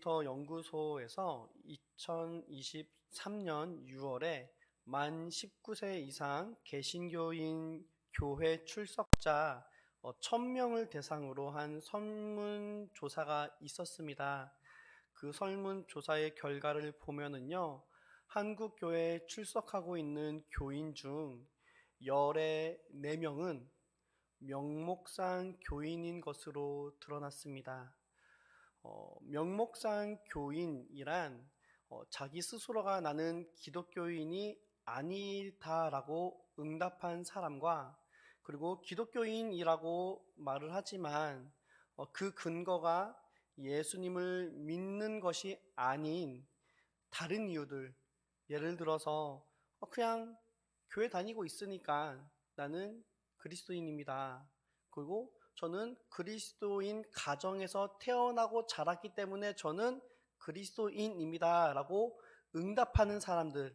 데이터 연구소에서 2023년 6월에 만 19세 이상 개신교인 교회 출석자 1000명을 대상으로 한 설문조사가 있었습니다. 그 설문조사의 결과를 보면은요, 한국 교회에 출석하고 있는 교인 중 열의 4명은 명목상 교인인 것으로 드러났습니다. 명목상 교인이란 자기 스스로가 나는 기독교인이 아니다라고 응답한 사람과, 그리고 기독교인이라고 말을 하지만 그 근거가 예수님을 믿는 것이 아닌 다른 이유들, 예를 들어서 그냥 교회 다니고 있으니까 나는 그리스도인입니다. 그리고 저는 그리스도인 가정에서 태어나고 자랐기 때문에 저는 그리스도인입니다 라고 응답하는 사람들,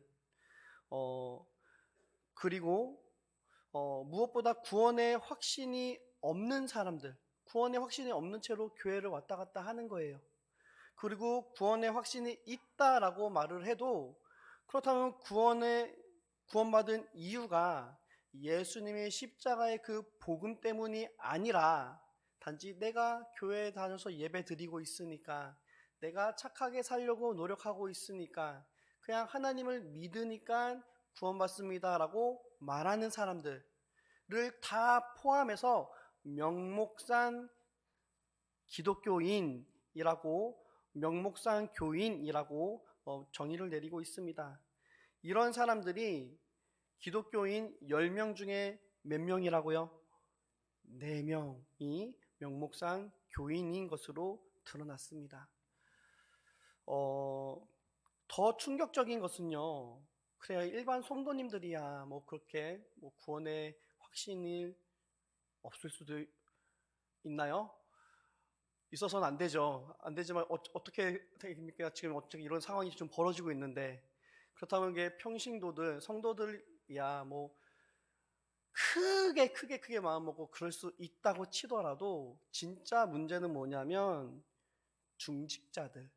그리고 무엇보다 구원의 확신이 없는 사람들, 구원의 확신이 없는 채로 교회를 왔다 갔다 하는 거예요. 그리고 구원의 확신이 있다라고 말을 해도, 그렇다면 구원받은 이유가 예수님의 십자가의 그 복음 때문이 아니라 단지 내가 교회에 다녀서 예배 드리고 있으니까, 내가 착하게 살려고 노력하고 있으니까, 그냥 하나님을 믿으니까 구원받습니다 라고 말하는 사람들을 다 포함해서 명목상 기독교인이라고, 명목상 교인이라고 정의를 내리고 있습니다. 이런 사람들이 기독교인 10명 중에 몇 명이라고요? 4명이 명목상 교인인 것으로 드러났습니다. 더 충격적인 것은요, 그래야 일반 성도님들이야 그렇게 구원의 확신이 없을 수도 있나요? 있어서는 안 되죠. 안 되지만 어떻게 됩니까? 지금 어떻게 이런 상황이 좀 벌어지고 있는데, 그렇다면 이게 평신도들, 성도들이야 크게 마음 먹고 그럴 수 있다고 치더라도, 진짜 문제는 뭐냐면 중직자들,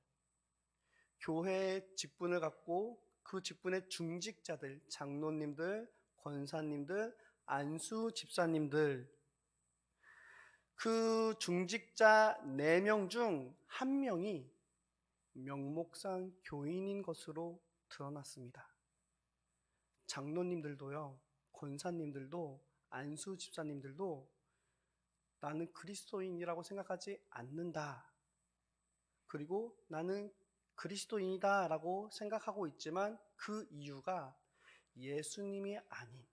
교회의 직분을 갖고 그 직분의 중직자들, 장로님들, 권사님들, 안수 집사님들, 그 중직자 4명 중 1명이 명목상 교인인 것으로 드러났습니다. 장로님들도요, 권사님들도, 안수 집사님들도 나는 그리스도인이라고 생각하지 않는다, 그리고 나는 그리스도인이다 라고 생각하고 있지만 그 이유가 예수님이 아닌,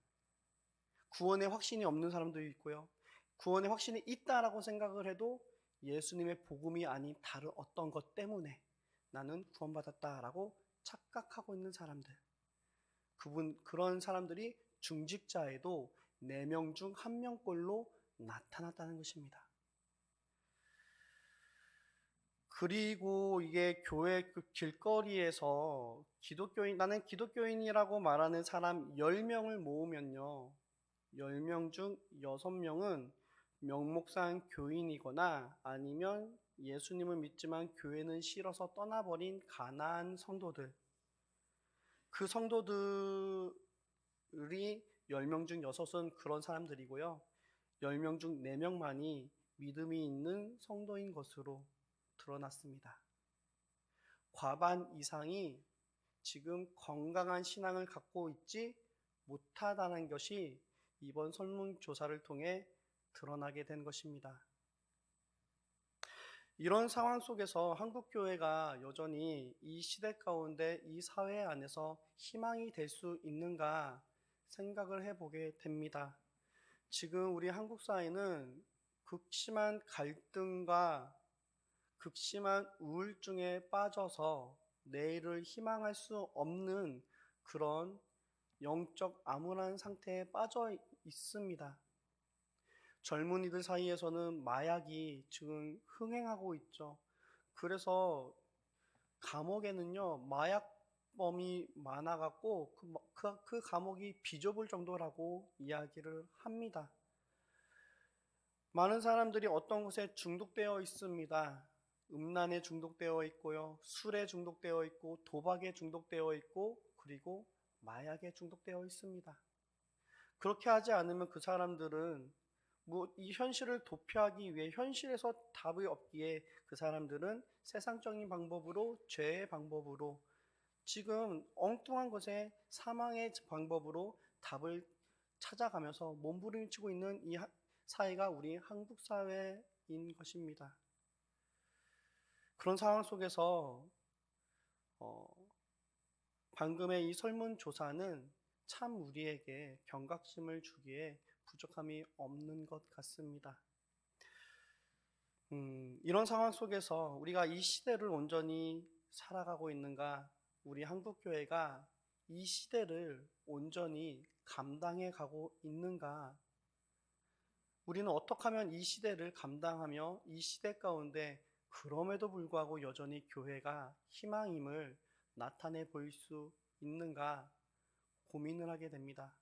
구원의 확신이 없는 사람도 있고요, 구원의 확신이 있다라고 생각을 해도 예수님의 복음이 아닌 다른 어떤 것 때문에 나는 구원받았다라고 착각하고 있는 사람들, 그런 사람들이 중직자에도 4명 중 1명꼴로 나타났다는 것입니다. 그리고 이게 교회 그 길거리에서 나는 기독교인이라고 말하는 사람 10명을 모으면요, 10명 중 6명은 명목상 교인이거나 아니면 예수님을 믿지만 교회는 싫어서 떠나버린 가난한 성도들, 그 성도들이 10명 중 6은 그런 사람들이고요, 10명 중 4명만이 믿음이 있는 성도인 것으로 드러났습니다. 과반 이상이 지금 건강한 신앙을 갖고 있지 못하다는 것이 이번 설문조사를 통해 드러나게 된 것입니다. 이런 상황 속에서 한국교회가 여전히 이 시대 가운데, 이 사회 안에서 희망이 될 수 있는가 생각을 해보게 됩니다. 지금 우리 한국 사회는 극심한 갈등과 극심한 우울증에 빠져서 내일을 희망할 수 없는 그런 영적 암울한 상태에 빠져 있습니다. 젊은이들 사이에서는 마약이 지금 흥행하고 있죠. 그래서 감옥에는요, 마약범이 많아갖고 그 감옥이 비좁을 정도라고 이야기를 합니다. 많은 사람들이 어떤 것에 중독되어 있습니다. 음란에 중독되어 있고요. 술에 중독되어 있고 도박에 중독되어 있고 그리고 마약에 중독되어 있습니다. 그렇게 하지 않으면 그 사람들은 뭐 이 현실을 도피하기 위해 현실에서 답이 없기에 그 사람들은 세상적인 방법으로 죄의 방법으로 지금 엉뚱한 것에 사망의 방법으로 답을 찾아가면서 몸부림치고 있는 이 사회가 우리 한국 사회인 것입니다. 그런 상황 속에서 어, 방금의 이 설문조사는 참 우리에게 경각심을 주기에 부족함이 없는 것 같습니다. 이런 상황 속에서 우리가 이 시대를 온전히 살아가고 있는가, 우리 한국교회가 이 시대를 온전히 감당해 가고 있는가, 우리는 어떻게 하면 이 시대를 감당하며 이 시대 가운데 그럼에도 불구하고 여전히 교회가 희망임을 나타내 보일 수 있는가 고민을 하게 됩니다.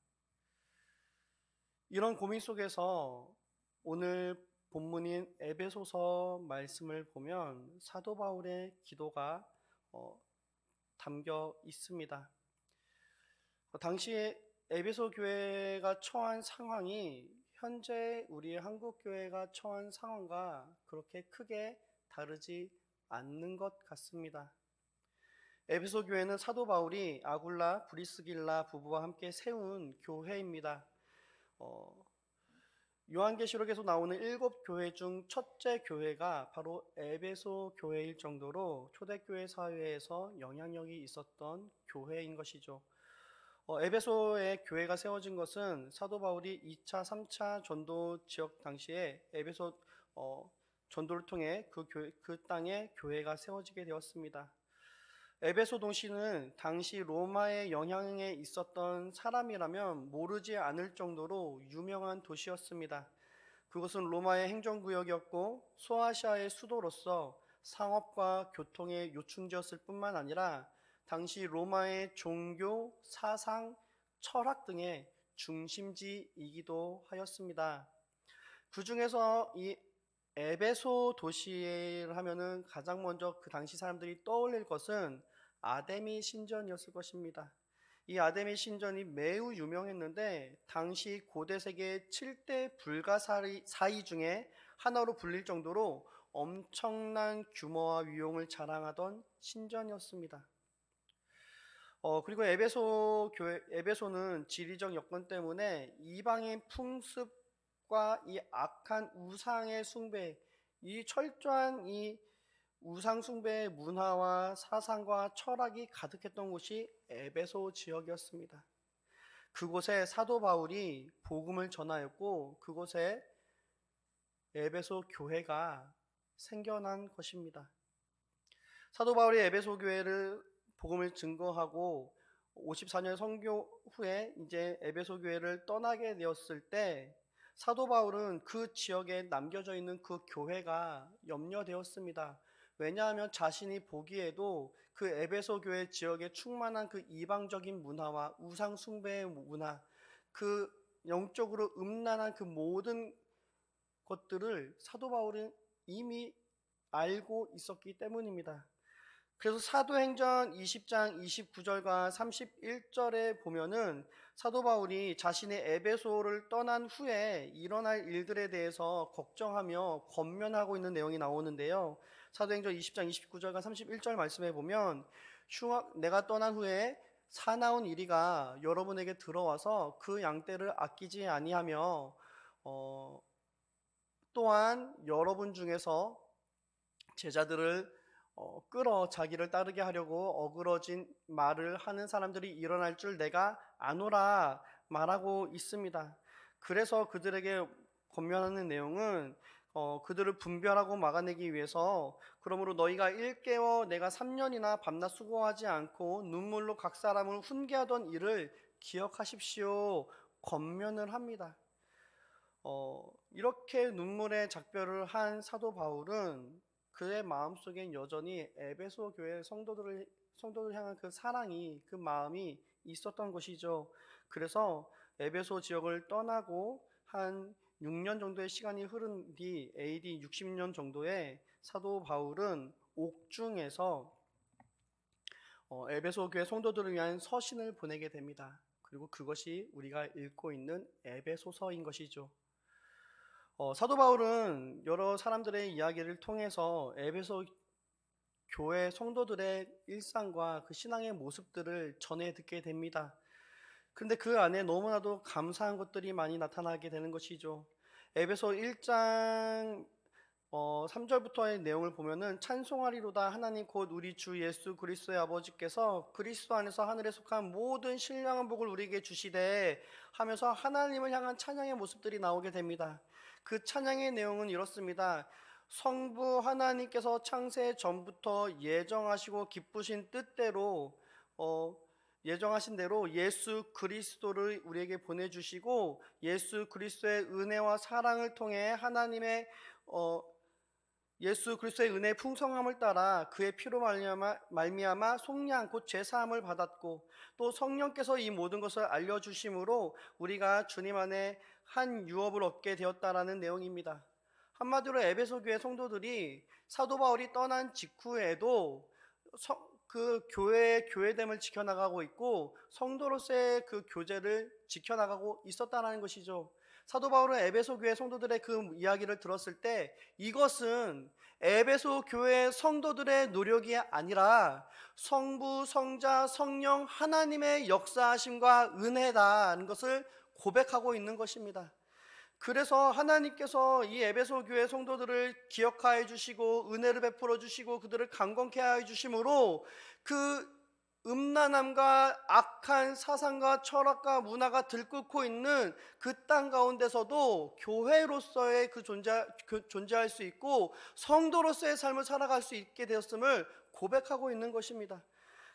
이런 고민 속에서 오늘 본문인 에베소서 말씀을 보면 사도 바울의 기도가 담겨 있습니다. 당시에 에베소 교회가 처한 상황이 현재 우리 한국 교회가 처한 상황과 그렇게 크게 다르지 않는 것 같습니다. 에베소 교회는 사도 바울이 아굴라, 브리스길라 부부와 함께 세운 교회입니다. 요한계시록에서 나오는 7 교회 중 첫째 교회가 바로 에베소 교회일 정도로 초대교회 사회에서 영향력이 있었던 교회인 것이죠. 에베소의 교회가 세워진 것은 사도 바울이 2차, 3차 전도 지역 당시에 에베소 전도를 통해 그 땅에 교회가 세워지게 되었습니다. 에베소 도시는 당시 로마의 영향에 있었던 사람이라면 모르지 않을 정도로 유명한 도시였습니다. 그것은 로마의 행정구역이었고 소아시아의 수도로서 상업과 교통의 요충지였을 뿐만 아니라 당시 로마의 종교, 사상, 철학 등의 중심지이기도 하였습니다. 그 중에서 이 에베소 도시를 하면은 가장 먼저 그 당시 사람들이 떠올릴 것은 아데미 신전이었을 것입니다. 이 아데미 신전이 매우 유명했는데 당시 고대 세계 7대 불가사의 중에 하나로 불릴 정도로 엄청난 규모와 위용을 자랑하던 신전이었습니다. 그리고 에베소는 지리적 여건 때문에 이방인 풍습과 이 악한 우상의 숭배, 이 철저한 이 우상 숭배의 문화와 사상과 철학이 가득했던 곳이 에베소 지역이었습니다. 그곳에 사도 바울이 복음을 전하였고 그곳에 에베소 교회가 생겨난 것입니다. 사도 바울이 에베소 교회를 복음을 증거하고 54년 선교 후에 이제 에베소 교회를 떠나게 되었을 때 사도 바울은 그 지역에 남겨져 있는 그 교회가 염려되었습니다. 왜냐하면 자신이 보기에도 그 에베소 교회 지역에 충만한 그 이방적인 문화와 우상 숭배의 문화, 그 영적으로 음란한 그 모든 것들을 사도 바울은 이미 알고 있었기 때문입니다. 그래서 사도행전 20장 29절과 31절에 보면은 사도 바울이 자신의 에베소를 떠난 후에 일어날 일들에 대해서 걱정하며 권면하고 있는 내용이 나오는데요. 사도행전 20장 29절과 31절 말씀에 보면 내가 떠난 후에 사나운 이리가 여러분에게 들어와서 그 양떼를 아끼지 아니하며 또한 여러분 중에서 제자들을 끌어 자기를 따르게 하려고 어그러진 말을 하는 사람들이 일어날 줄 내가 아노라 말하고 있습니다. 그래서 그들에게 권면하는 내용은 그들을 분별하고 막아내기 위해서 그러므로 너희가 일깨워 내가 3년이나 밤낮 수고하지 않고 눈물로 각 사람을 훈계하던 일을 기억하십시오. 권면을 합니다. 이렇게 눈물의 작별을 한 사도 바울은 그의 마음속엔 여전히 에베소 교회 성도들을 향한 그 사랑이, 그 마음이 있었던 것이죠. 그래서 에베소 지역을 떠나고 한 6년 정도의 시간이 흐른 뒤 AD 60년 정도에 사도 바울은 옥중에서 에베소 교회 성도들을 위한 서신을 보내게 됩니다. 그리고 그것이 우리가 읽고 있는 에베소서인 것이죠. 사도 바울은 여러 사람들의 이야기를 통해서 에베소 교회 성도들의 일상과 그 신앙의 모습들을 전해 듣게 됩니다. 그런데 그 안에 너무나도 감사한 것들이 많이 나타나게 되는 것이죠. 에베소 1장 3절부터의 내용을 보면은 찬송하리로다 하나님 곧 우리 주 예수 그리스도의 아버지께서 그리스도 안에서 하늘에 속한 모든 신령한 복을 우리에게 주시되 하면서 하나님을 향한 찬양의 모습들이 나오게 됩니다. 그 찬양의 내용은 이렇습니다. 성부 하나님께서 창세 전부터 예정하시고 기쁘신 뜻대로 예정하신 대로 예수 그리스도를 우리에게 보내주시고 예수 그리스도의 은혜와 사랑을 통해 하나님의 예수 그리스도의 은혜의 풍성함을 따라 그의 피로 말미암아 속량 곧 죄사함을 받았고 또 성령께서 이 모든 것을 알려주심으로 우리가 주님 안에 한 유업을 얻게 되었다라는 내용입니다. 한마디로 에베소 교회 성도들이 사도 바울이 떠난 직후에도 그 교회의 교회됨을 지켜나가고 있고 성도로서의 그 교제를 지켜나가고 있었다는 것이죠. 사도 바울은 에베소 교회 성도들의 그 이야기를 들었을 때 이것은 에베소 교회 성도들의 노력이 아니라 성부, 성자, 성령 하나님의 역사하심과 은혜다는 것을 고백하고 있는 것입니다. 그래서 하나님께서 이 에베소 교회 성도들을 기억하여 주시고 은혜를 베풀어 주시고 그들을 강건케 하여 주심으로 그 음란함과 악한 사상과 철학과 문화가 들끓고 있는 그 땅 가운데서도 교회로서의 존재할 수 있고 성도로서의 삶을 살아갈 수 있게 되었음을 고백하고 있는 것입니다.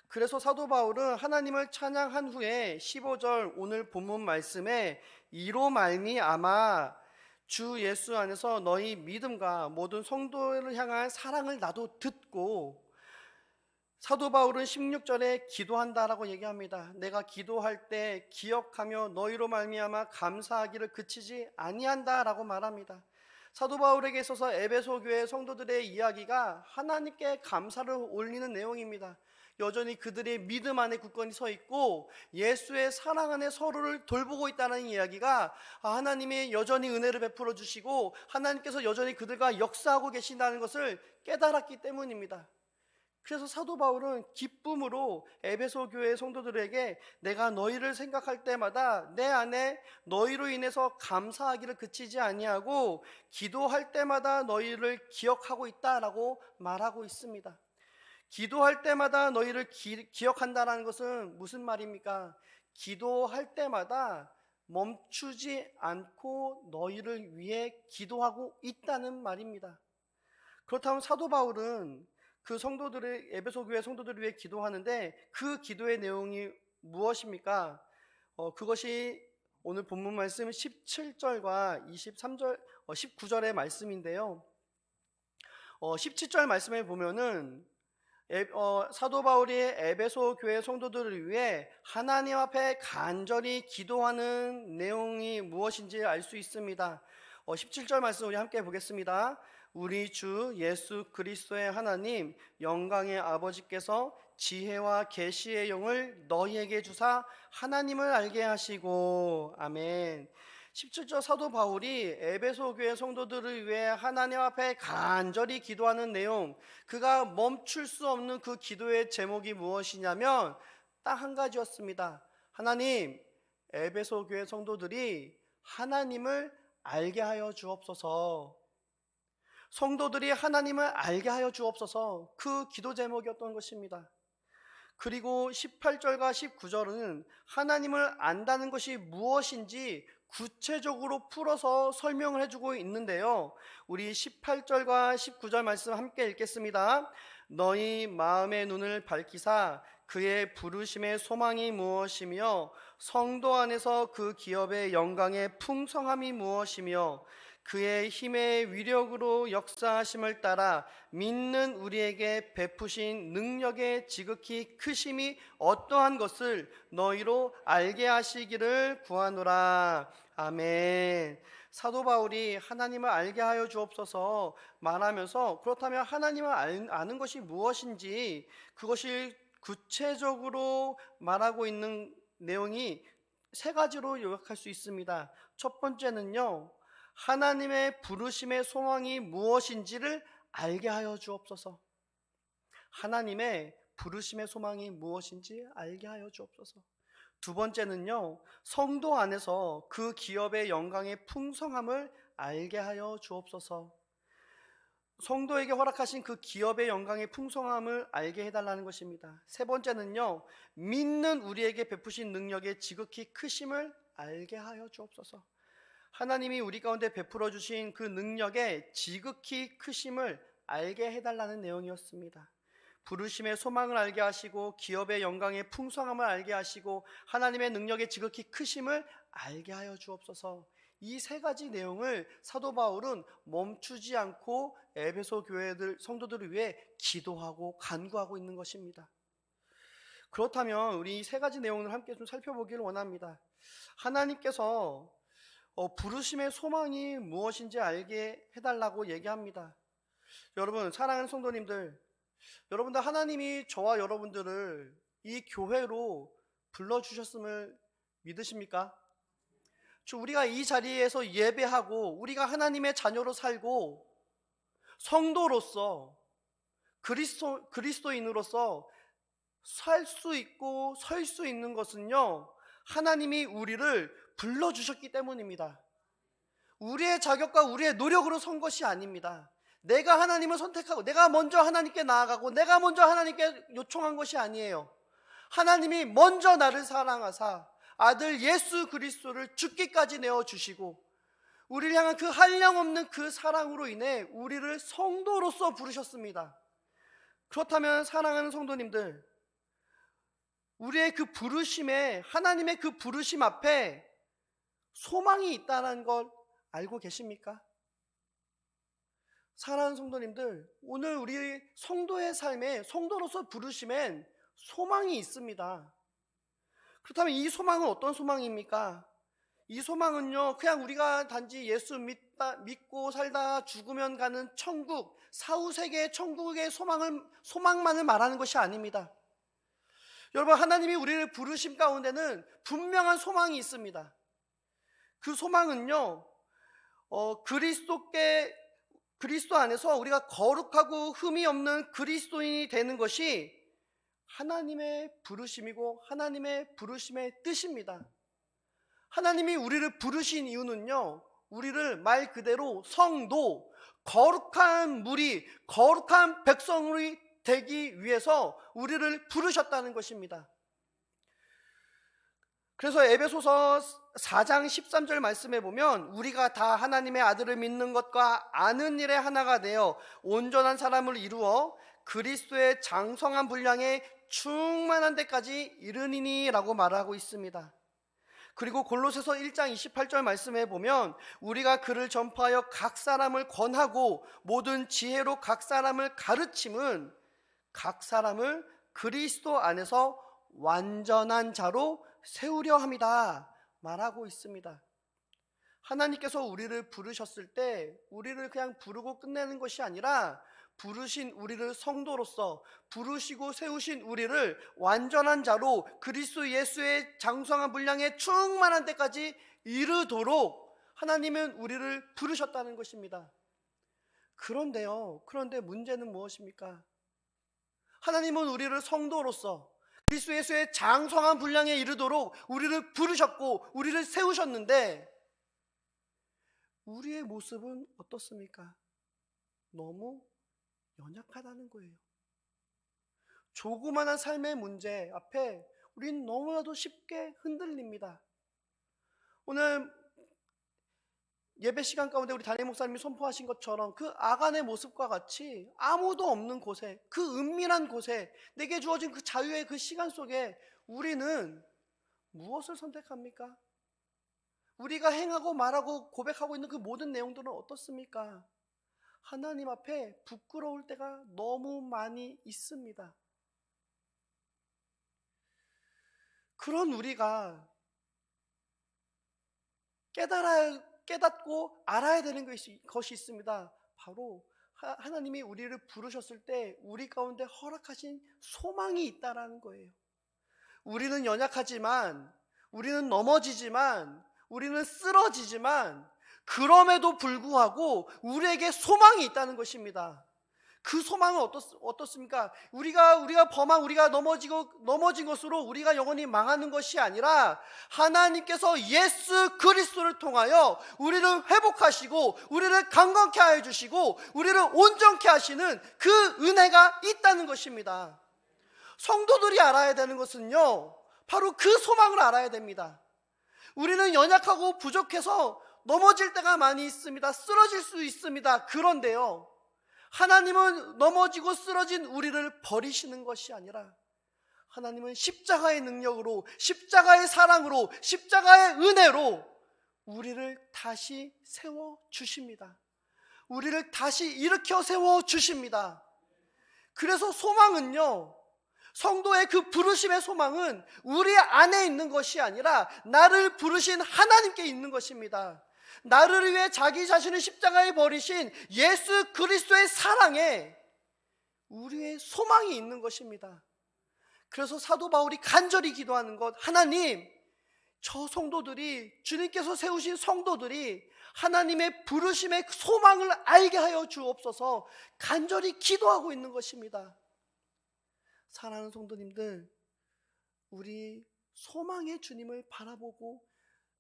그래서 사도 바울은 하나님을 찬양한 후에 15절 오늘 본문 말씀에 이로 말미암아 주 예수 안에서 너희 믿음과 모든 성도를 향한 사랑을 나도 듣고 사도 바울은 16절에 기도한다라고 얘기합니다. 내가 기도할 때 기억하며 너희로 말미암아 감사하기를 그치지 아니한다라고 말합니다. 사도 바울에게 있어서 에베소 교회 성도들의 이야기가 하나님께 감사를 올리는 내용입니다. 여전히 그들의 믿음 안에 굳건히 서 있고 예수의 사랑 안에 서로를 돌보고 있다는 이야기가 하나님이 여전히 은혜를 베풀어 주시고 하나님께서 여전히 그들과 역사하고 계신다는 것을 깨달았기 때문입니다. 그래서 사도 바울은 기쁨으로 에베소 교회 성도들에게 내가 너희를 생각할 때마다 내 안에 너희로 인해서 감사하기를 그치지 아니하고 기도할 때마다 너희를 기억하고 있다라고 말하고 있습니다. 기도할 때마다 너희를 기억한다는 것은 무슨 말입니까? 기도할 때마다 멈추지 않고 너희를 위해 기도하고 있다는 말입니다. 그렇다면 사도 바울은 그 성도들의 에베소 교회 성도들을 위해 기도하는데 그 기도의 내용이 무엇입니까? 그것이 오늘 본문 말씀 17절과 23절, 19절의 말씀인데요. 17절 말씀에 보면은 사도 바울이 에베소 교회 성도들을 위해 하나님 앞에 간절히 기도하는 내용이 무엇인지 알 수 있습니다. 17절 말씀 우리 함께 보겠습니다. 우리 주 예수 그리스도의 하나님 영광의 아버지께서 지혜와 계시의 영을 너희에게 주사 하나님을 알게 하시고 아멘. 17절 사도 바울이 에베소 교회 성도들을 위해 하나님 앞에 간절히 기도하는 내용, 그가 멈출 수 없는 그 기도의 제목이 무엇이냐면 딱 한 가지였습니다. 하나님, 에베소 교회 성도들이 하나님을 알게 하여 주옵소서. 성도들이 하나님을 알게 하여 주옵소서. 그 기도 제목이었던 것입니다. 그리고 18절과 19절은 하나님을 안다는 것이 무엇인지 구체적으로 풀어서 설명을 해주고 있는데요. 우리 18절과 19절 말씀 함께 읽겠습니다. 너희 마음의 눈을 밝히사 그의 부르심의 소망이 무엇이며 성도 안에서 그 기업의 영광의 풍성함이 무엇이며 그의 힘의 위력으로 역사하심을 따라 믿는 우리에게 베푸신 능력의 지극히 크심이 어떠한 것을 너희로 알게 하시기를 구하노라. 아멘. 사도 바울이 하나님을 알게 하여 주옵소서 말하면서, 그렇다면 하나님을 아는 것이 무엇인지 그것이 구체적으로 말하고 있는 내용이 세 가지로 요약할 수 있습니다. 첫 번째는요, 하나님의 부르심의 소망이 무엇인지를 알게 하여 주옵소서. 하나님의 부르심의 소망이 무엇인지 알게 하여 주옵소서. 두 번째는요, 성도 안에서 그 기업의 영광의 풍성함을 알게 하여 주옵소서. 성도에게 허락하신 그 기업의 영광의 풍성함을 알게 해달라는 것입니다. 세 번째는요, 믿는 우리에게 베푸신 능력의 지극히 크심을 알게 하여 주옵소서. 하나님이 우리 가운데 베풀어 주신 그 능력의 지극히 크심을 알게 해달라는 내용이었습니다. 부르심의 소망을 알게 하시고 기업의 영광의 풍성함을 알게 하시고 하나님의 능력의 지극히 크심을 알게 하여 주옵소서. 이 세 가지 내용을 사도 바울은 멈추지 않고 에베소 교회들 성도들을 위해 기도하고 간구하고 있는 것입니다. 그렇다면 우리 이 세 가지 내용을 함께 좀 살펴보기를 원합니다. 하나님께서 부르심의 소망이 무엇인지 알게 해달라고 얘기합니다. 여러분, 사랑하는 성도님들, 여러분들, 하나님이 저와 여러분들을 이 교회로 불러주셨음을 믿으십니까? 우리가 이 자리에서 예배하고 우리가 하나님의 자녀로 살고 성도로서 그리스도인으로서 살 수 있고 설 수 있는 것은요, 하나님이 우리를 불러주셨기 때문입니다. 우리의 자격과 우리의 노력으로 선 것이 아닙니다. 내가 하나님을 선택하고 내가 먼저 하나님께 나아가고 내가 먼저 하나님께 요청한 것이 아니에요. 하나님이 먼저 나를 사랑하사 아들 예수 그리스도를 죽기까지 내어주시고 우리를 향한 그 한량없는 그 사랑으로 인해 우리를 성도로서 부르셨습니다. 그렇다면 사랑하는 성도님들, 우리의 그 부르심에, 하나님의 그 부르심 앞에 소망이 있다는 걸 알고 계십니까? 사랑하는 성도님들, 오늘 우리 성도의 삶에, 성도로서 부르심엔 소망이 있습니다. 그렇다면 이 소망은 어떤 소망입니까? 이 소망은요, 그냥 우리가 단지 예수 믿고 살다 죽으면 가는 천국, 사후세계의 천국의 소망만을 말하는 것이 아닙니다. 여러분, 하나님이 우리를 부르심 가운데는 분명한 소망이 있습니다. 그 소망은요, 그리스도 안에서 우리가 거룩하고 흠이 없는 그리스도인이 되는 것이 하나님의 부르심이고 하나님의 부르심의 뜻입니다. 하나님이 우리를 부르신 이유는요, 우리를 말 그대로 성도, 거룩한 무리, 거룩한 백성이 되기 위해서 우리를 부르셨다는 것입니다. 그래서 에베소서 4장 13절 말씀에 보면 우리가 다 하나님의 아들을 믿는 것과 아는 일에 하나가 되어 온전한 사람을 이루어 그리스도의 장성한 분량에 충만한 데까지 이르니니 라고 말하고 있습니다. 그리고 골로새서 1장 28절 말씀에 보면 우리가 그를 전파하여 각 사람을 권하고 모든 지혜로 각 사람을 가르침은 각 사람을 그리스도 안에서 완전한 자로 세우려 함이다 말하고 있습니다. 하나님께서 우리를 부르셨을 때 우리를 그냥 부르고 끝내는 것이 아니라 부르신 우리를 성도로서 부르시고 세우신 우리를 완전한 자로 그리스도 예수의 장성한 분량에 충만한 데까지 이르도록 하나님은 우리를 부르셨다는 것입니다. 그런데 문제는 무엇입니까? 하나님은 우리를 성도로서 그리스도 예수의 장성한 분량에 이르도록 우리를 부르셨고 우리를 세우셨는데 우리의 모습은 어떻습니까? 너무 연약하다는 거예요. 조그마한 삶의 문제 앞에 우린 너무나도 쉽게 흔들립니다. 오늘 예배 시간 가운데 우리 담임 목사님이 선포하신 것처럼 그 아간의 모습과 같이 아무도 없는 곳에, 그 은밀한 곳에 내게 주어진 그 자유의 그 시간 속에 우리는 무엇을 선택합니까? 우리가 행하고 말하고 고백하고 있는 그 모든 내용들은 어떻습니까? 하나님 앞에 부끄러울 때가 너무 많이 있습니다. 그런 우리가 깨달아야 깨닫고 알아야 되는 것이 있습니다. 바로 하나님이 우리를 부르셨을 때 우리 가운데 허락하신 소망이 있다라는 거예요. 우리는 연약하지만, 우리는 넘어지지만, 우리는 쓰러지지만, 그럼에도 불구하고 우리에게 소망이 있다는 것입니다. 그 소망은 어떻습니까? 우리가 넘어진 것으로 우리가 영원히 망하는 것이 아니라 하나님께서 예수 그리스도를 통하여 우리를 회복하시고 우리를 강건케 하여 주시고 우리를 온전케 하시는 그 은혜가 있다는 것입니다. 성도들이 알아야 되는 것은요, 바로 그 소망을 알아야 됩니다. 우리는 연약하고 부족해서 넘어질 때가 많이 있습니다. 쓰러질 수 있습니다. 그런데요, 하나님은 넘어지고 쓰러진 우리를 버리시는 것이 아니라 하나님은 십자가의 능력으로, 십자가의 사랑으로, 십자가의 은혜로 우리를 다시 세워주십니다. 우리를 다시 일으켜 세워주십니다. 그래서 소망은요, 성도의 그 부르심의 소망은 우리 안에 있는 것이 아니라 나를 부르신 하나님께 있는 것입니다. 나를 위해 자기 자신을 십자가에 버리신 예수 그리스도의 사랑에 우리의 소망이 있는 것입니다. 그래서 사도 바울이 간절히 기도하는 것, 하나님, 저 성도들이, 주님께서 세우신 성도들이 하나님의 부르심의 소망을 알게 하여 주옵소서 간절히 기도하고 있는 것입니다. 사랑하는 성도님들, 우리 소망의 주님을 바라보고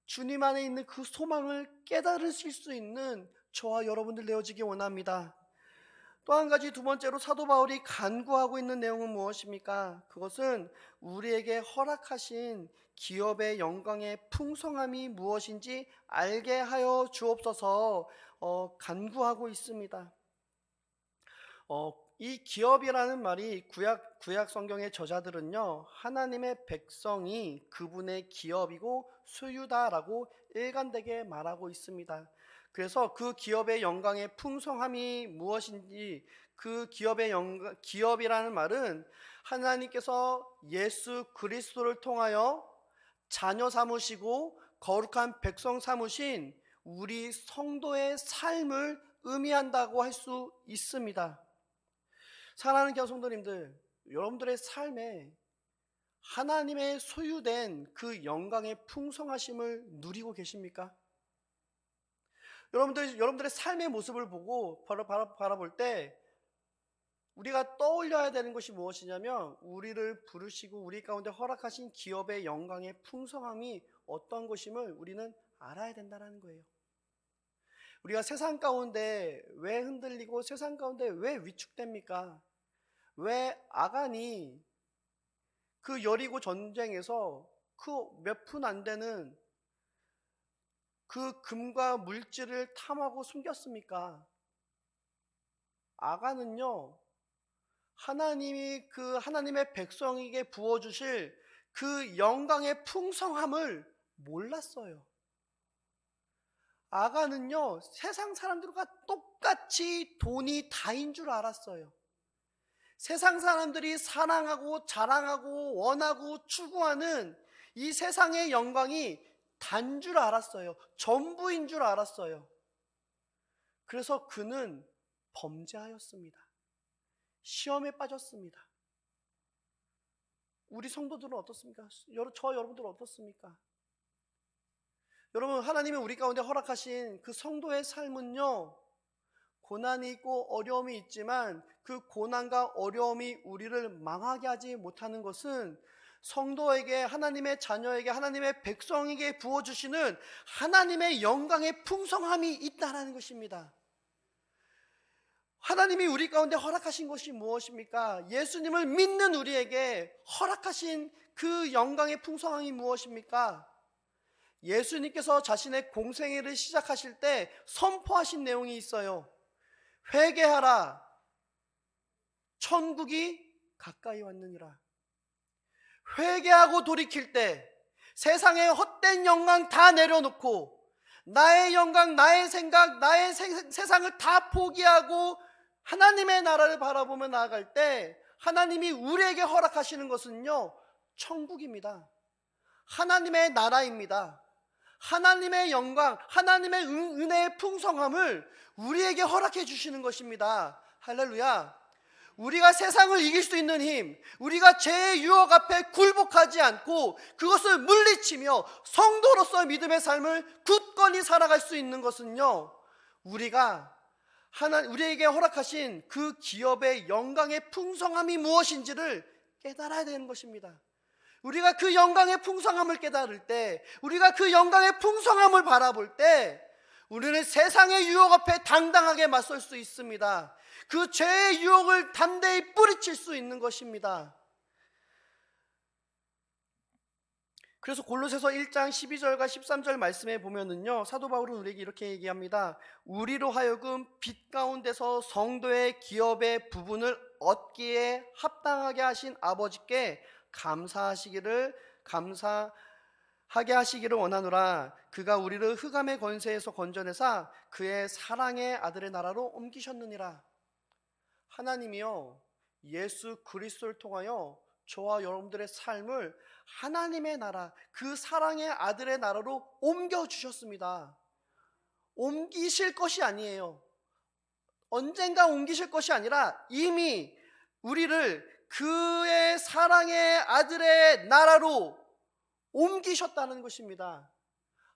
주님 안에 있는 그 소망을 깨달으실 수 있는 저와 여러분들 되어지기 원합니다. 또 한 가지, 두 번째로 사도 바울이 간구하고 있는 내용은 무엇입니까? 그것은 우리에게 허락하신 기업의 영광의 풍성함이 무엇인지 알게 하여 주옵소서 간구하고 있습니다. 이 기업이라는 말이 구약 성경의 저자들은요, 하나님의 백성이 그분의 기업이고 소유다라고 일관되게 말하고 있습니다. 그래서 그 기업의 영광의 풍성함이 무엇인지, 그 기업이라는 말은 하나님께서 예수 그리스도를 통하여 자녀 삼으시고 거룩한 백성 삼으신 우리 성도의 삶을 의미한다고 할 수 있습니다. 사랑하는 교회 성도님들, 여러분들의 삶에 하나님의 소유된 그 영광의 풍성하심을 누리고 계십니까? 여러분들의 삶의 모습을 보고 바라볼 때 우리가 떠올려야 되는 것이 무엇이냐면, 우리를 부르시고 우리 가운데 허락하신 기업의 영광의 풍성함이 어떤 것임을 우리는 알아야 된다는 거예요. 우리가 세상 가운데 왜 흔들리고 세상 가운데 왜 위축됩니까? 왜 아간이 그 여리고 전쟁에서 그 몇 푼 안 되는 그 금과 물질을 탐하고 숨겼습니까? 아간은요, 하나님이 그 하나님의 백성에게 부어주실 그 영광의 풍성함을 몰랐어요. 아간은요, 세상 사람들과 똑같이 돈이 다인 줄 알았어요. 세상 사람들이 사랑하고 자랑하고 원하고 추구하는 이 세상의 영광이 단 줄 알았어요. 전부인 줄 알았어요. 그래서 그는 범죄하였습니다. 시험에 빠졌습니다. 우리 성도들은 어떻습니까? 여러분들은 어떻습니까? 여러분, 하나님이 우리 가운데 허락하신 그 성도의 삶은요, 고난이 있고 어려움이 있지만 그 고난과 어려움이 우리를 망하게 하지 못하는 것은 성도에게, 하나님의 자녀에게, 하나님의 백성에게 부어주시는 하나님의 영광의 풍성함이 있다는 것입니다. 하나님이 우리 가운데 허락하신 것이 무엇입니까? 예수님을 믿는 우리에게 허락하신 그 영광의 풍성함이 무엇입니까? 예수님께서 자신의 공생애를 시작하실 때 선포하신 내용이 있어요. 회개하라, 천국이 가까이 왔느니라. 회개하고 돌이킬 때 세상의 헛된 영광 다 내려놓고 나의 영광, 나의 생각, 나의 세상을 다 포기하고 하나님의 나라를 바라보며 나아갈 때 하나님이 우리에게 허락하시는 것은요, 천국입니다. 하나님의 나라입니다. 하나님의 영광, 하나님의 은혜의 풍성함을 우리에게 허락해 주시는 것입니다. 할렐루야. 우리가 세상을 이길 수 있는 힘, 우리가 죄의 유혹 앞에 굴복하지 않고 그것을 물리치며 성도로서 믿음의 삶을 굳건히 살아갈 수 있는 것은요, 우리에게 허락하신 그 기업의 영광의 풍성함이 무엇인지를 깨달아야 되는 것입니다. 우리가 그 영광의 풍성함을 깨달을 때, 우리가 그 영광의 풍성함을 바라볼 때, 우리는 세상의 유혹 앞에 당당하게 맞설 수 있습니다. 그 죄의 유혹을 담대히 뿌리칠 수 있는 것입니다. 그래서 골로새서 1장 12절과 13절 말씀에 보면은요, 사도 바울은 우리에게 이렇게 얘기합니다. 우리로 하여금 빛 가운데서 성도의 기업의 부분을 얻기에 합당하게 하신 아버지께 감사하게 하시기를 원하노라. 그가 우리를 흑암의 권세에서 건져내사 그의 사랑의 아들의 나라로 옮기셨느니라. 하나님이요, 예수 그리스도를 통하여 저와 여러분들의 삶을 하나님의 나라, 그 사랑의 아들의 나라로 옮겨주셨습니다. 옮기실 것이 아니에요. 언젠가 옮기실 것이 아니라 이미 우리를 그의 사랑의 아들의 나라로 옮기셨다는 것입니다.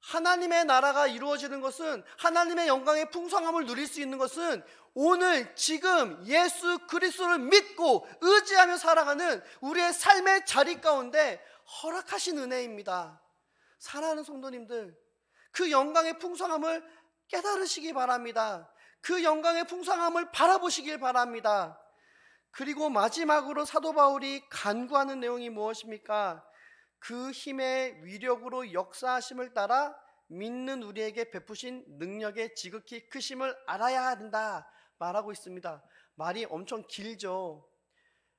하나님의 나라가 이루어지는 것은, 하나님의 영광의 풍성함을 누릴 수 있는 것은 오늘 지금 예수 그리스도를 믿고 의지하며 살아가는 우리의 삶의 자리 가운데 허락하신 은혜입니다. 사랑하는 성도님들, 그 영광의 풍성함을 깨달으시기 바랍니다. 그 영광의 풍성함을 바라보시길 바랍니다. 그리고 마지막으로 사도 바울이 간구하는 내용이 무엇입니까? 그 힘의 위력으로 역사하심을 따라 믿는 우리에게 베푸신 능력의 지극히 크심을 알아야 한다 말하고 있습니다. 말이 엄청 길죠.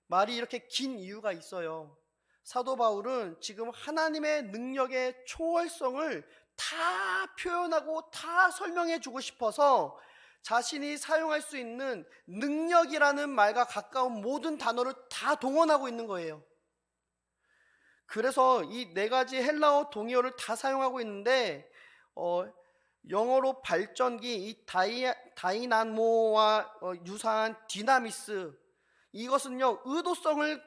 말이 이렇게 긴 이유가 있어요. 사도 바울은 지금 하나님의 능력의 초월성을 다 표현하고 다 설명해 주고 싶어서 자신이 사용할 수 있는 능력이라는 말과 가까운 모든 단어를 다 동원하고 있는 거예요. 그래서 이 네 가지 헬라어 동의어를 다 사용하고 있는데, 영어로 발전기, 이 다이나모와 유사한 디나미스, 이것은요,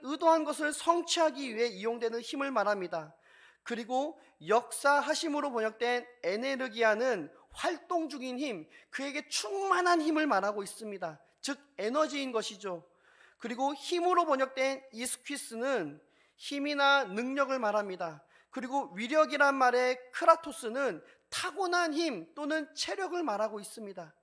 의도한 것을 성취하기 위해 이용되는 힘을 말합니다. 그리고 역사하심으로 번역된 에네르기아는 활동 중인 힘, 그에게 충만한 힘을 말하고 있습니다. 즉 에너지인 것이죠. 그리고 힘으로 번역된 이스퀴스는 힘이나 능력을 말합니다. 그리고 위력이란 말의 크라토스는 타고난 힘 또는 체력을 말하고 있습니다.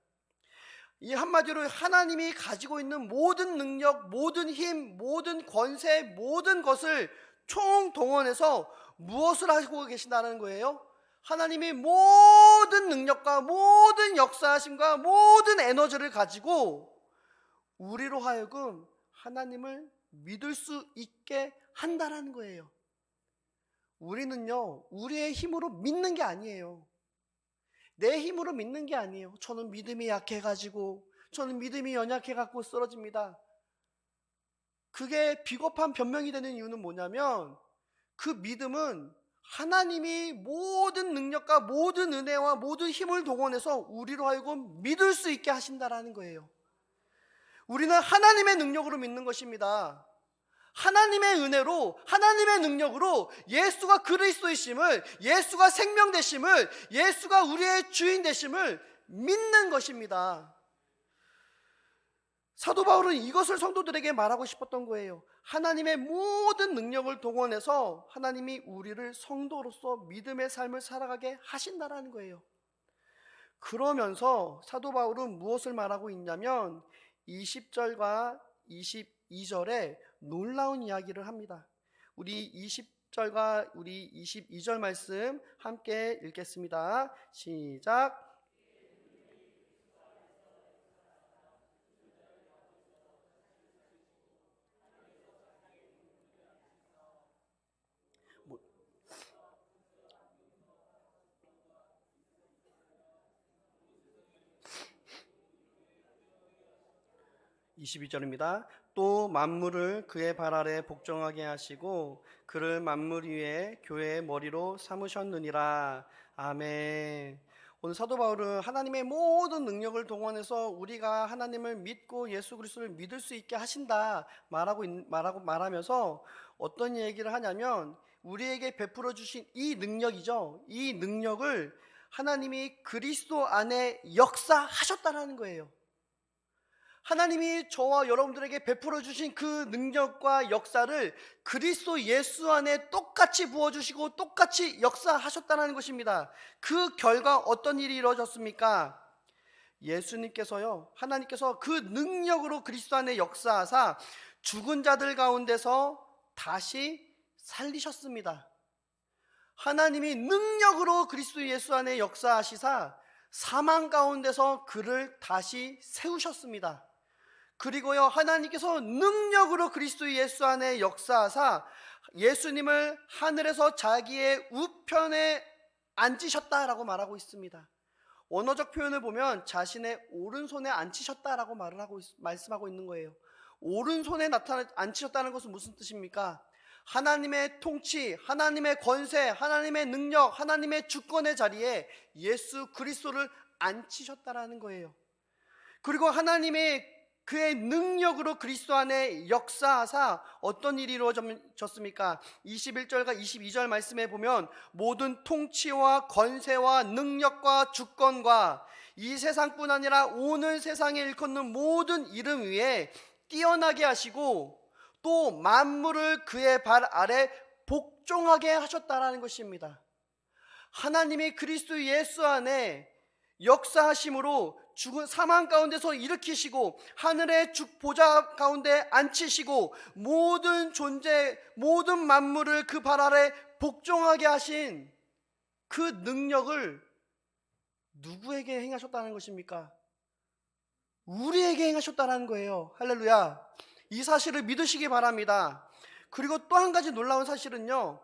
이 한마디로 하나님이 가지고 있는 모든 능력, 모든 힘, 모든 권세, 모든 것을 총동원해서 무엇을 하고 계신다는 거예요? 하나님이 모든 능력과 모든 역사하심과 모든 에너지를 가지고 우리로 하여금 하나님을 믿을 수 있게 한다라는 거예요. 우리는요, 우리의 힘으로 믿는 게 아니에요. 내 힘으로 믿는 게 아니에요. 저는 믿음이 약해가지고, 저는 믿음이 연약해갖고 쓰러집니다. 그게 비겁한 변명이 되는 이유는 뭐냐면, 그 믿음은 하나님이 모든 능력과 모든 은혜와 모든 힘을 동원해서 우리로 하여금 믿을 수 있게 하신다라는 거예요. 우리는 하나님의 능력으로 믿는 것입니다. 하나님의 은혜로, 하나님의 능력으로 예수가 그리스도이심을, 예수가 생명 되심을, 예수가 우리의 주인 되심을 믿는 것입니다. 사도 바울은 이것을 성도들에게 말하고 싶었던 거예요. 하나님의 모든 능력을 동원해서 하나님이 우리를 성도로서 믿음의 삶을 살아가게 하신다라는 거예요. 그러면서 사도 바울은 무엇을 말하고 있냐면 20절과 22절에 놀라운 이야기를 합니다. 우리 20절과 우리 22절 말씀 함께 읽겠습니다. 시작. 22절입니다. 또 만물을 그의 발 아래 복종하게 하시고 그를 만물 위에 교회의 머리로 삼으셨느니라. 아멘. 오늘 사도 바울은 하나님의 모든 능력을 동원해서 우리가 하나님을 믿고 예수 그리스도를 믿을 수 있게 하신다 말하면서 어떤 얘기를 하냐면 우리에게 베풀어 주신 이 능력이죠. 이 능력을 하나님이 그리스도 안에 역사하셨다는 거예요. 하나님이 저와 여러분들에게 베풀어 주신 그 능력과 역사를 그리스도 예수 안에 똑같이 부어주시고 똑같이 역사하셨다는 것입니다. 그 결과 어떤 일이 이루어졌습니까? 예수님께서요, 하나님께서 그 능력으로 그리스도 안에 역사하사 죽은 자들 가운데서 다시 살리셨습니다. 하나님이 능력으로 그리스도 예수 안에 역사하시사 사망 가운데서 그를 다시 세우셨습니다. 그리고요, 하나님께서 능력으로 그리스도 예수 안에 역사하사 예수님을 하늘에서 자기의 우편에 앉히셨다라고 말하고 있습니다. 원어적 표현을 보면 자신의 오른손에 앉히셨다라고 말씀하고 있는 거예요. 오른손에 앉히셨다는 것은 무슨 뜻입니까? 하나님의 통치, 하나님의 권세, 하나님의 능력, 하나님의 주권의 자리에 예수 그리스도를 앉히셨다라는 거예요. 그리고 하나님의 그의 능력으로 그리스도 안에 역사하사 어떤 일이 이루어졌습니까? 21절과 22절 말씀에 보면 모든 통치와 권세와 능력과 주권과 이 세상뿐 아니라 오늘 세상에 일컫는 모든 이름 위에 뛰어나게 하시고 또 만물을 그의 발 아래 복종하게 하셨다라는 것입니다. 하나님이 그리스도 예수 안에 역사하심으로 죽은 사망 가운데서 일으키시고 하늘의 보좌 가운데 앉히시고 모든 존재, 모든 만물을 그 발 아래 복종하게 하신 그 능력을 누구에게 행하셨다는 것입니까? 우리에게 행하셨다는 거예요. 할렐루야. 이 사실을 믿으시기 바랍니다. 그리고 또 한 가지 놀라운 사실은요,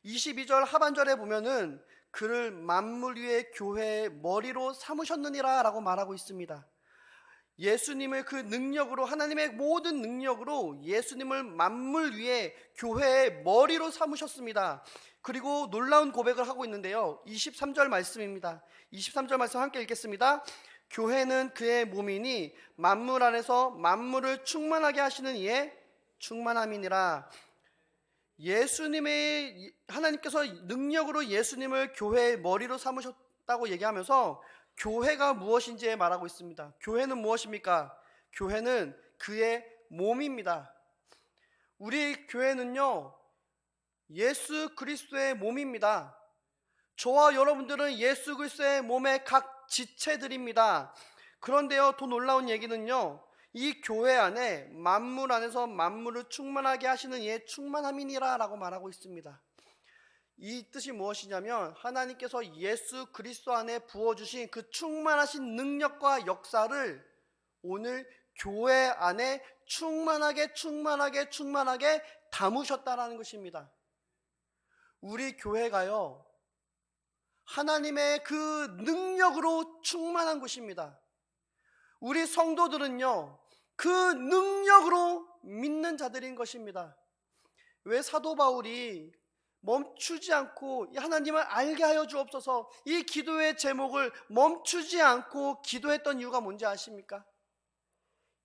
22절 하반절에 보면은 그를 만물 위에 교회의 머리로 삼으셨느니라 라고 말하고 있습니다. 예수님을 그 능력으로, 하나님의 모든 능력으로 예수님을 만물 위에 교회의 머리로 삼으셨습니다. 그리고 놀라운 고백을 하고 있는데요, 23절 말씀입니다. 23절 말씀 함께 읽겠습니다. 교회는 그의 몸이니 만물 안에서 만물을 충만하게 하시는 이의 충만함이니라. 하나님께서 능력으로 예수님을 교회의 머리로 삼으셨다고 얘기하면서 교회가 무엇인지 말하고 있습니다. 교회는 무엇입니까? 교회는 그의 몸입니다. 우리 교회는요, 예수 그리스도의 몸입니다. 저와 여러분들은 예수 그리스도의 몸의 각 지체들입니다. 그런데요, 더 놀라운 얘기는요, 이 교회 안에 만물 안에서 만물을 충만하게 하시는 이의 충만함이니라 라고 말하고 있습니다. 이 뜻이 무엇이냐면 하나님께서 예수 그리스도 안에 부어주신 그 충만하신 능력과 역사를 오늘 교회 안에 충만하게 담으셨다라는 것입니다. 우리 교회가요, 하나님의 그 능력으로 충만한 곳입니다. 우리 성도들은요, 그 능력으로 믿는 자들인 것입니다. 왜 사도 바울이 멈추지 않고 하나님을 알게 하여 주옵소서, 이 기도의 제목을 멈추지 않고 기도했던 이유가 뭔지 아십니까?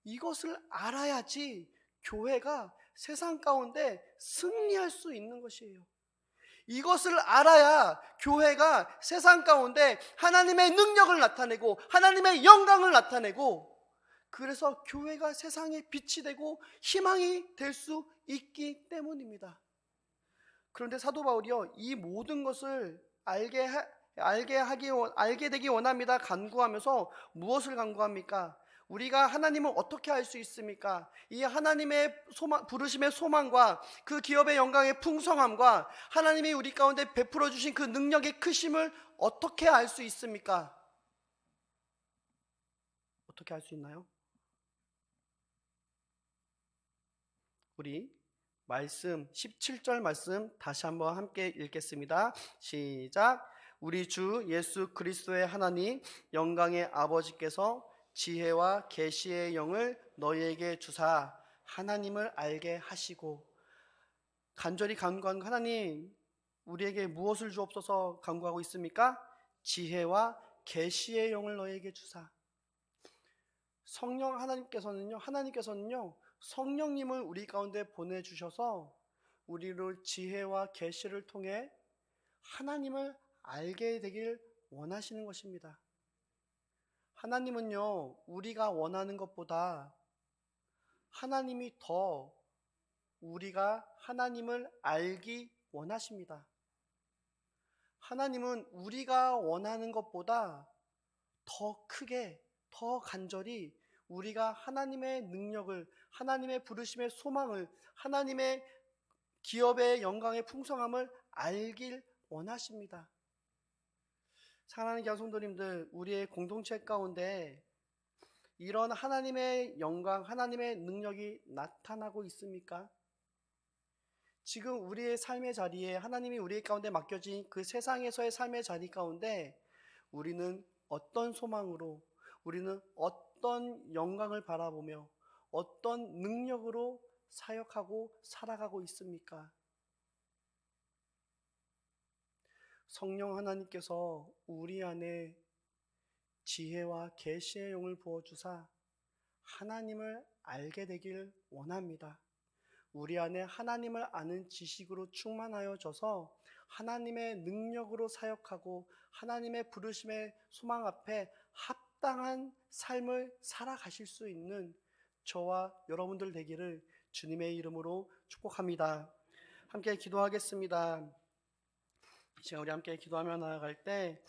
이것을 알아야지 교회가 세상 가운데 승리할 수 있는 것이에요. 이것을 알아야 교회가 세상 가운데 하나님의 능력을 나타내고 하나님의 영광을 나타내고, 그래서 교회가 세상의 빛이 되고 희망이 될 수 있기 때문입니다. 그런데 사도 바울이요, 이 모든 것을 알게 되기 원합니다 간구하면서 무엇을 간구합니까? 우리가 하나님을 어떻게 알 수 있습니까? 이 하나님의 부르심의 소망과 그 기업의 영광의 풍성함과 하나님이 우리 가운데 베풀어 주신 그 능력의 크심을 어떻게 알 수 있습니까? 어떻게 알 수 있나요? 우리 말씀 17절 말씀 다시 한번 함께 읽겠습니다. 시작. 우리 주 예수 그리스도의 하나님 영광의 아버지께서 지혜와 계시의 영을 너희에게 주사 하나님을 알게 하시고. 간절히 간구하는 하나님, 우리에게 무엇을 주옵소서 간구하고 있습니까? 지혜와 계시의 영을 너희에게 주사. 성령 하나님께서는요, 성령님을 우리 가운데 보내주셔서 우리를 지혜와 계시를 통해 하나님을 알게 되길 원하시는 것입니다. 하나님은요, 우리가 원하는 것보다 하나님이 더 우리가 하나님을 알기 원하십니다. 하나님은 우리가 원하는 것보다 더 크게, 더 간절히 우리가 하나님의 능력을, 하나님의 부르심의 소망을, 하나님의 기업의 영광의 풍성함을 알길 원하십니다. 사랑하는 교회 성도님들, 우리의 공동체 가운데 이런 하나님의 영광, 하나님의 능력이 나타나고 있습니까? 지금 우리의 삶의 자리에 하나님이 우리 가운데 맡겨진 그 세상에서의 삶의 자리 가운데 우리는 어떤 소망으로, 우리는 어떤 영광을 바라보며 어떤 능력으로 사역하고 살아가고 있습니까? 성령 하나님께서 우리 안에 지혜와 계시의 영을 부어주사 하나님을 알게 되길 원합니다. 우리 안에 하나님을 아는 지식으로 충만하여져서 하나님의 능력으로 사역하고 하나님의 부르심의 소망 앞에 합당한 삶을 살아가실 수 있는 저와 여러분들 되기를 주님의 이름으로 축복합니다. 함께 기도하겠습니다. 이제 우리 함께 기도하며 나아갈 때